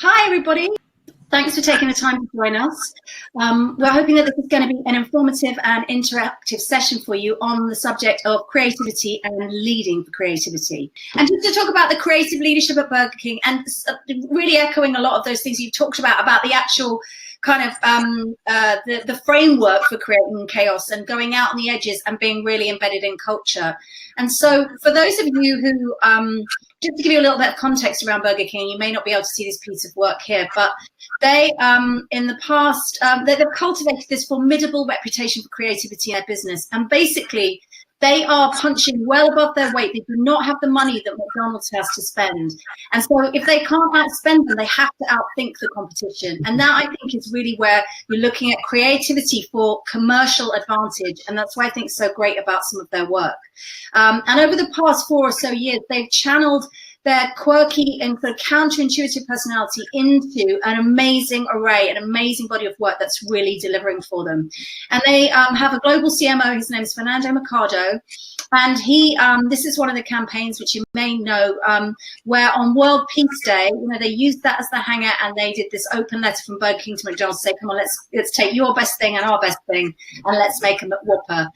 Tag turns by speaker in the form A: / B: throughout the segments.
A: Hi, everybody. Thanks for taking the time to join us. We're hoping that this is going to be an informative and interactive session for you on the subject of creativity and leading for creativity. And just to talk about the creative leadership at Burger King, and really echoing a lot of those things you've talked about the actual kind of the framework for creating chaos and going out on the edges and being really embedded in culture. And so for those of you who, just to give you a little bit of context around Burger King, you may not be able to see this piece of work here, but they, in the past, they've cultivated this formidable reputation for creativity in their business. And basically, they are punching well above their weight. They do not have the money that McDonald's has to spend. And so if they can't outspend them, they have to outthink the competition. And that, I think, is really where you're looking at creativity for commercial advantage. And that's why I think it's so great about some of their work. And over the past 4 or so years, they've channeled their quirky and sort of counterintuitive personality into an amazing array, an amazing body of work that's really delivering for them. And they have a global CMO, his name is Fernando Mercado, and he, this is one of the campaigns which you may know, where on World Peace Day, they used that as the hanger, and they did this open letter from Burger King to McDonald's to say, come on, let's take your best thing and our best thing, and let's make a McWhopper.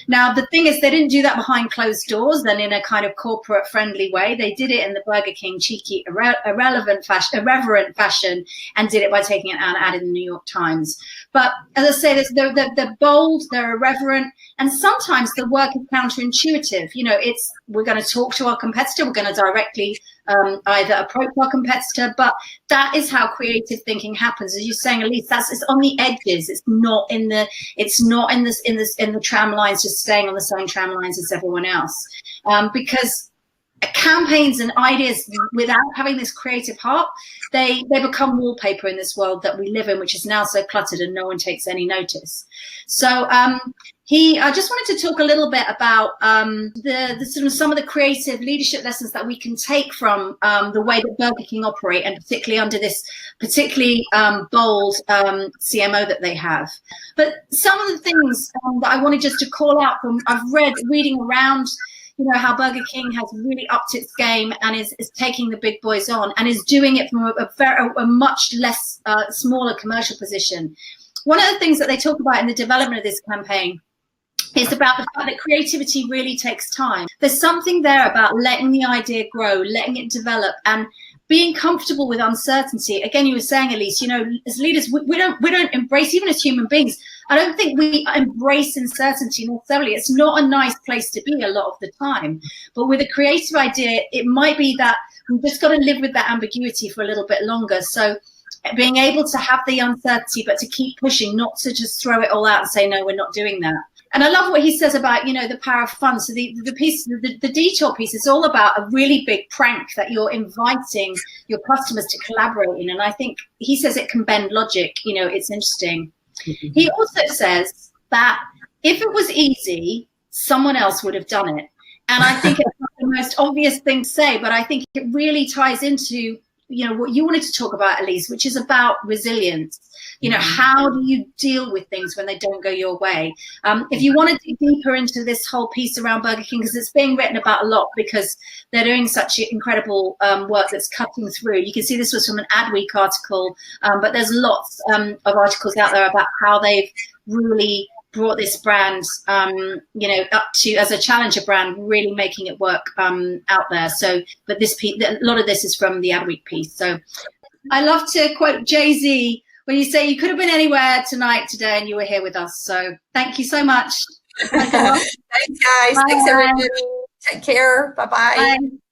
A: Now, the thing is, they didn't do that behind closed doors and in a kind of corporate friendly way. They did it in the Burger King cheeky, irreverent fashion, and did it by taking it out and adding the New York Times. But as I say, they're bold, they're irreverent, and sometimes the work is counterintuitive. We're going to talk to our competitor, we're going to directly either approach our competitor, but that is how creative thinking happens. As you're saying, Elise, it's on the edges. It's not in the tram lines, just staying on the same tram lines as everyone else, because campaigns and ideas without having this creative heart, they become wallpaper in this world that we live in, which is now so cluttered and no one takes any notice. So I just wanted to talk a little bit about the sort of some of the creative leadership lessons that we can take from the way that Burger King operate, and particularly under this particularly bold CMO that they have. But some of the things that I wanted just to call out from reading around, how Burger King has really upped its game and is taking the big boys on and is doing it from a much less smaller commercial position. One of the things that they talk about in the development of this campaign is about the fact that creativity really takes time. There's something there about letting the idea grow, letting it develop, and being comfortable with uncertainty. Again, you were saying, Elise, as leaders, we don't embrace, even as human beings, I don't think we embrace uncertainty necessarily. It's not a nice place to be a lot of the time. But with a creative idea, it might be that we've just got to live with that ambiguity for a little bit longer. So being able to have the uncertainty, but to keep pushing, not to just throw it all out and say, no, we're not doing that. And I love what he says about, the power of fun. So the detour piece is all about a really big prank that you're inviting your customers to collaborate in. And I think he says it can bend logic. It's interesting. He also says that if it was easy, someone else would have done it. And I think it's not the most obvious thing to say, but I think it really ties into, what you wanted to talk about, Elise, which is about resilience. How do you deal with things when they don't go your way? If you want to dig deeper into this whole piece around Burger King, because it's being written about a lot because they're doing such incredible work that's cutting through. You can see this was from an Adweek article, but there's lots of articles out there about how they've really brought this brand, up to, as a challenger brand, really making it work out there. So, but this piece, a lot of this is from the Adweek piece. So I love to quote Jay-Z when you say you could have been anywhere today and you were here with us. So thank you so much.
B: Thanks, guys.
A: Bye.
B: Thanks, everybody. Take care. Bye-bye.
A: Bye.